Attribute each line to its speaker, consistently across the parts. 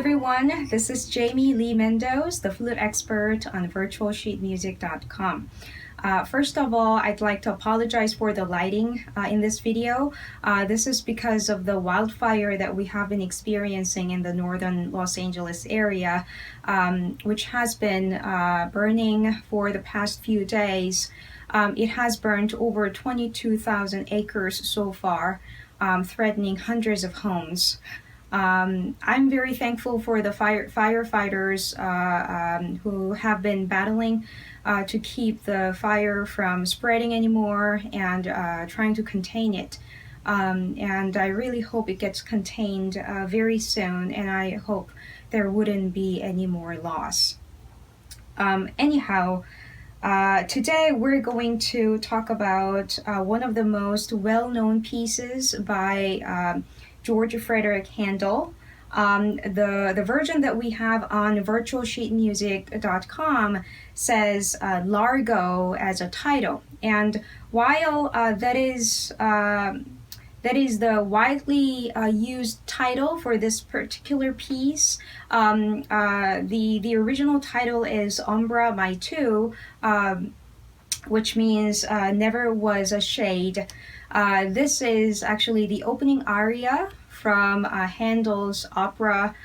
Speaker 1: everyone, this is Jaimie Lee Mendoz, the flute expert on virtualsheetmusic.com. First of all, I'd like to apologize for the lighting in this video. This is because of the wildfire that we have been experiencing in the northern Los Angeles area, which has been burning for the past few days. It has burned over 22,000 acres so far, threatening hundreds of homes. I'm very thankful for the firefighters who have been battling to keep the fire from spreading anymore and trying to contain it. And I really hope it gets contained very soon, and I hope there wouldn't be any more loss. Today we're going to talk about one of the most well-known pieces by George Frederick Handel. The version that we have on virtualsheetmusic.com says Largo as a title, and while that is the widely used title for this particular piece, the original title is Ombra Mai Tu, which means never was a shade. This is actually the opening aria from Handel's opera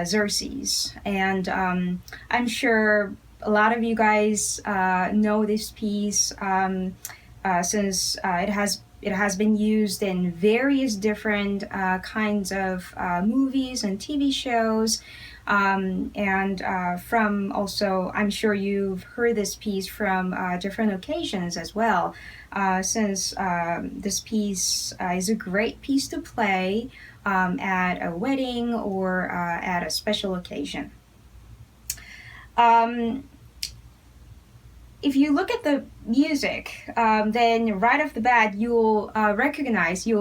Speaker 1: Xerxes, and I'm sure a lot of you guys know this piece since it has been used in various different kinds of movies and TV shows. And from also, I'm sure you've heard this piece from different occasions as well, since this piece is a great piece to play at a wedding or at a special occasion. If you look at the music, then right off the bat, you'll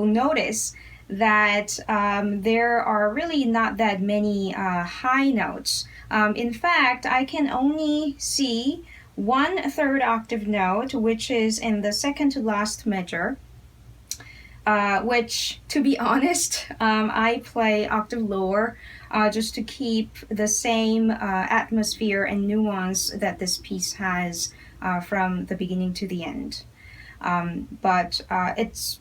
Speaker 1: notice that there are really not that many high notes. In fact, I can only see 1/3 octave note, which is in the second to last measure, which, to be honest, I play octave lower just to keep the same atmosphere and nuance that this piece has from the beginning to the end. But it's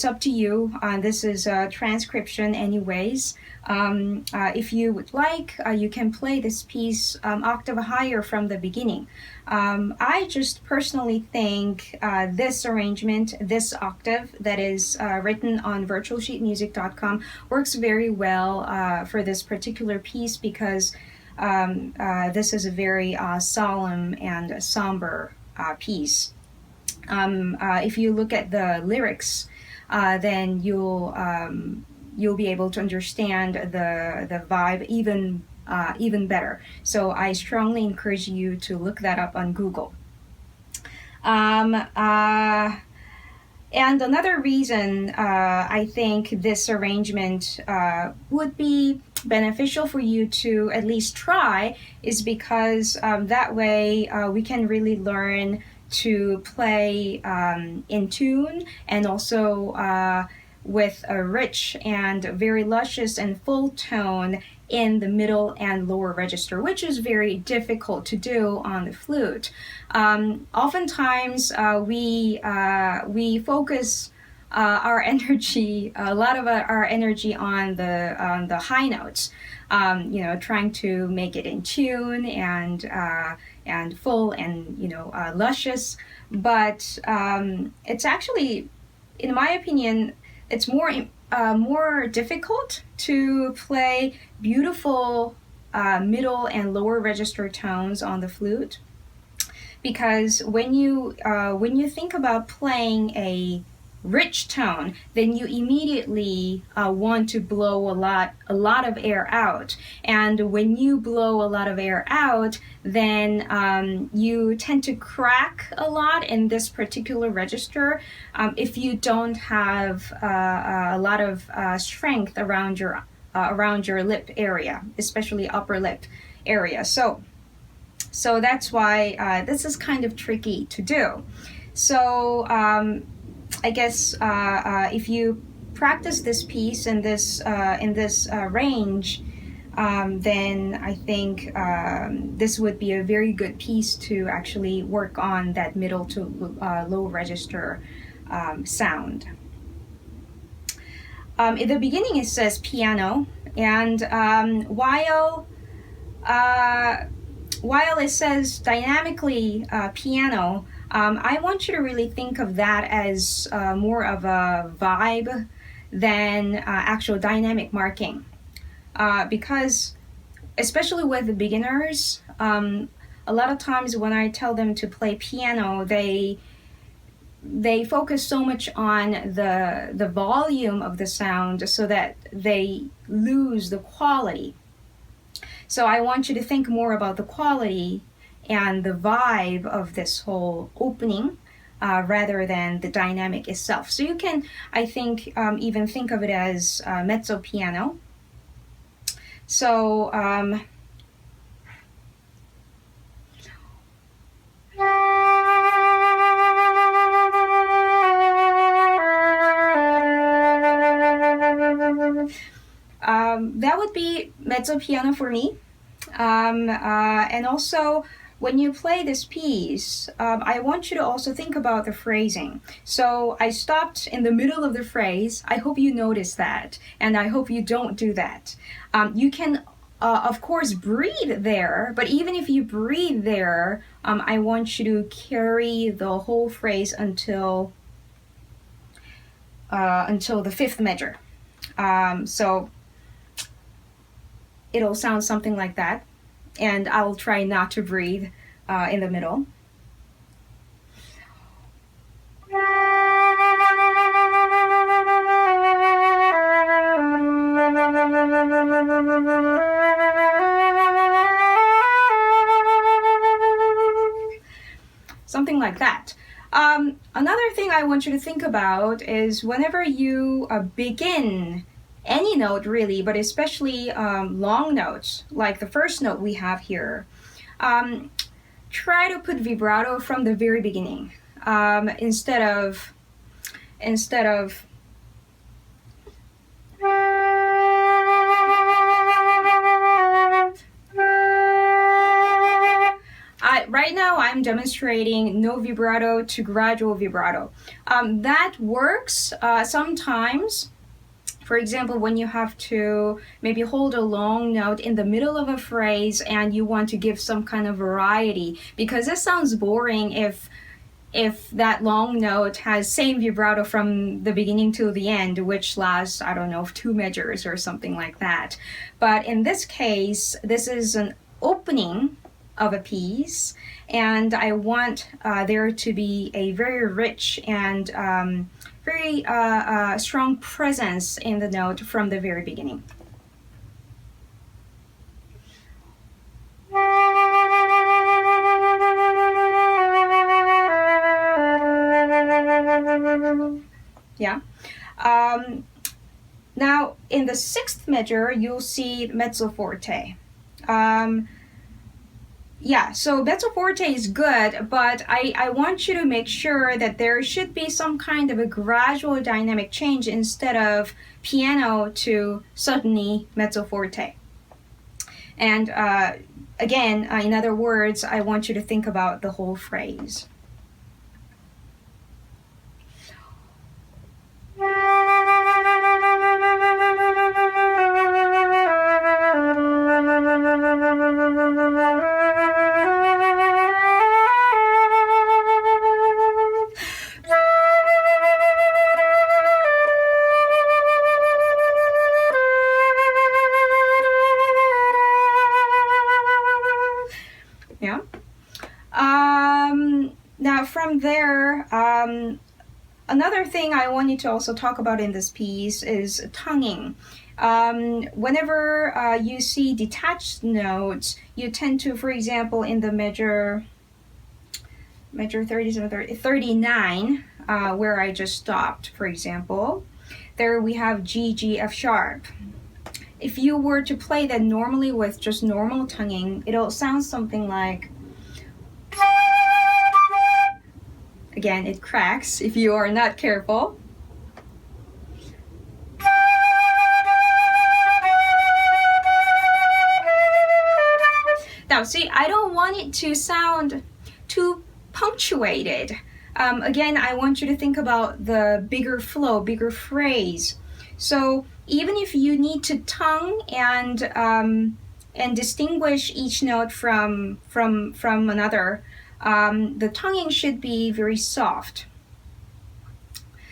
Speaker 1: up to you. This is a transcription anyways. If you would like, you can play this piece octave higher from the beginning. I just personally think this arrangement, this octave that is written on virtualsheetmusic.com works very well for this particular piece because this is a very solemn and somber piece. If you look at the lyrics, then you'll be able to understand the vibe even better. So I strongly encourage you to look that up on Google. And another reason I think this arrangement would be beneficial for you to at least try is because that way we can really learn to play in tune and also with a rich and very luscious and full tone in the middle and lower register, which is very difficult to do on the flute. Oftentimes we focus our energy, a lot of our energy on the high notes, trying to make it in tune and full and luscious. But it's actually, in my opinion, it's more difficult to play beautiful middle and lower register tones on the flute, because when you think about playing a rich tone, then you immediately want to blow a lot of air out, and when you blow a lot of air out, then you tend to crack a lot in this particular register if you don't have a lot of strength around your lip area, especially upper lip area. So that's why this is kind of tricky to do. So I guess if you practice this piece in this range, then I think this would be a very good piece to actually work on that middle to low register sound. In the beginning it says piano, and while it says dynamically piano, I want you to really think of that as more of a vibe than actual dynamic marking. Because especially with the beginners, a lot of times when I tell them to play piano, they focus so much on the volume of the sound so that they lose the quality. So I want you to think more about the quality and the vibe of this whole opening rather than the dynamic itself. So you can, I think, even think of it as mezzo piano. So that would be mezzo piano for me. And also, when you play this piece, I want you to also think about the phrasing. So I stopped in the middle of the phrase. I hope you notice that, and I hope you don't do that. You can, of course, breathe there, but even if you breathe there, I want you to carry the whole phrase until the fifth measure. So it'll sound something like that, and I'll try not to breathe in the middle. Something like that. Another thing I want you to think about is whenever you begin any note really, but especially long notes, like the first note we have here, try to put vibrato from the very beginning instead of right now I'm demonstrating no vibrato to gradual vibrato. That works sometimes. For example, when you have to maybe hold a long note in the middle of a phrase and you want to give some kind of variety, because it sounds boring if that long note has same vibrato from the beginning to the end, which lasts, I don't know, 2 measures or something like that. But in this case, this is an opening of a piece, and I want there to be a very rich and very strong presence in the note from the very beginning. Yeah. Now, in the sixth measure, you'll see Mezzo Forte. Yeah, so Mezzo Forte is good, but I want you to make sure that there should be some kind of a gradual dynamic change instead of piano to suddenly Mezzo Forte. And again, in other words, I want you to think about the whole phrase. Yeah. Now from there, another thing I wanted to also talk about in this piece is tonguing. Whenever you see detached notes, you tend to, for example, in the measure 39, where I just stopped, for example, there we have G, G, F sharp. If you were to play that normally with just normal tonguing, it'll sound something like, again, it cracks if you are not careful. Now, see, I don't want it to sound too punctuated. Again, I want you to think about the bigger flow, bigger phrase. So even if you need to tongue and distinguish each note from another, the tonguing should be very soft.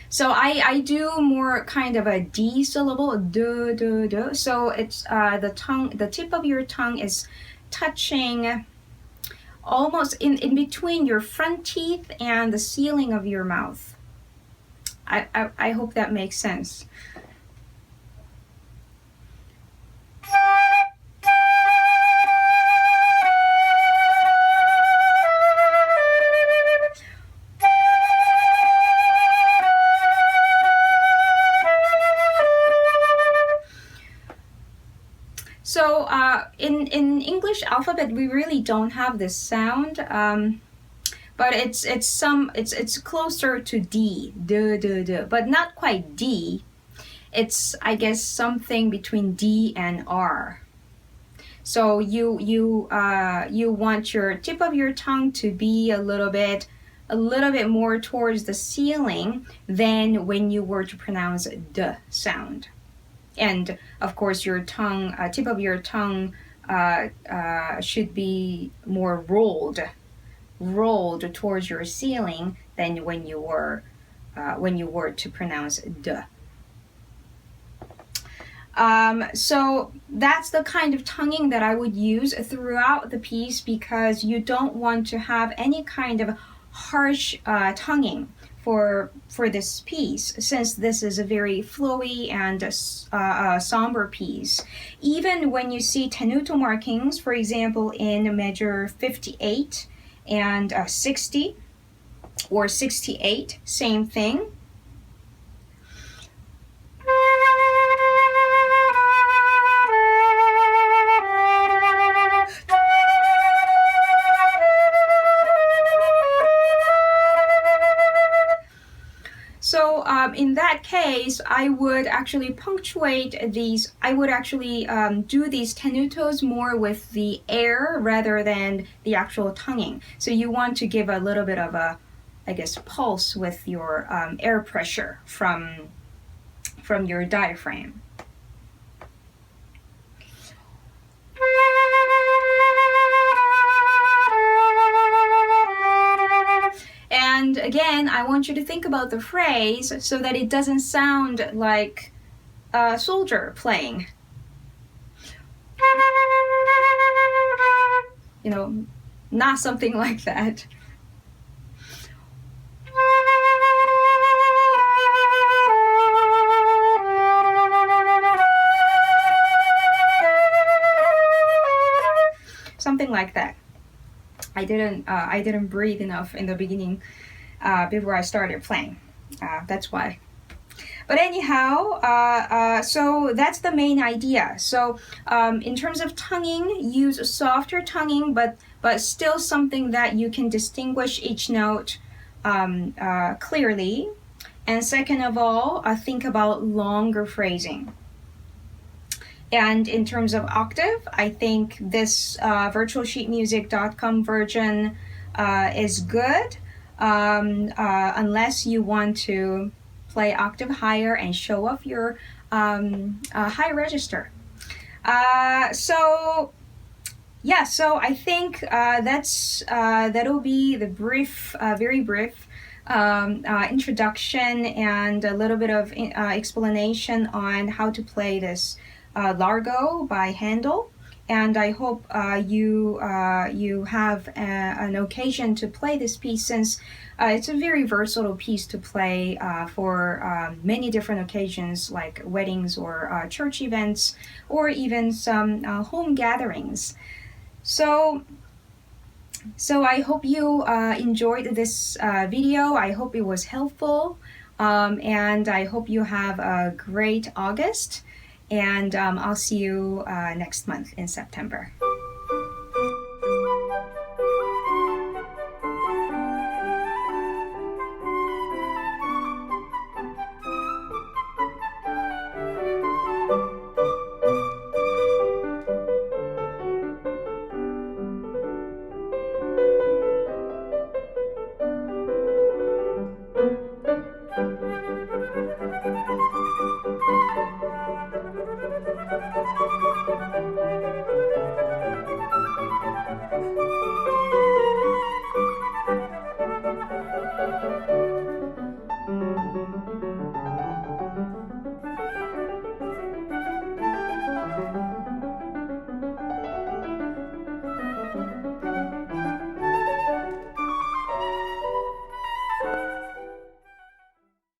Speaker 1: So I do more kind of a D syllable, duh, duh, duh. So it's the tip of your tongue is touching almost in between your front teeth and the ceiling of your mouth. I hope that makes sense. So in English alphabet, we really don't have this sound, but it's closer to D, duh, duh, duh, but not quite D. It's, I guess, something between D and R. So you want your tip of your tongue to be a little bit more towards the ceiling than when you were to pronounce the sound. And of course, your tongue, tip of your tongue, should be more rolled towards your ceiling than when you were to pronounce the. So that's the kind of tonguing that I would use throughout the piece, because you don't want to have any kind of harsh tonguing for this piece, since this is a very flowy and somber piece. Even when you see tenuto markings, for example, in measure 58 and 60 or 68, same thing. So in that case, I would actually punctuate these. I would actually do these tenutos more with the air rather than the actual tonguing. So you want to give a little bit of a, I guess, pulse with your air pressure from your diaphragm. And again, I want you to think about the phrase so that it doesn't sound like a soldier playing. You know, not something like that. Something like that. I didn't breathe enough in the beginning before I started playing. That's why. But anyhow, so that's the main idea. So in terms of tonguing, use softer tonguing, but still something that you can distinguish each note clearly. And second of all, think about longer phrasing. And in terms of octave, I think this virtualsheetmusic.com version is good, unless you want to play octave higher and show off your high register. So I think that'll be the brief, very brief introduction and a little bit of explanation on how to play this Largo by Handel, and I hope you have an occasion to play this piece, since it's a very versatile piece to play for many different occasions, like weddings or church events, or even some home gatherings. So I hope you enjoyed this video. I hope it was helpful, and I hope you have a great August. And I'll see you next month in September.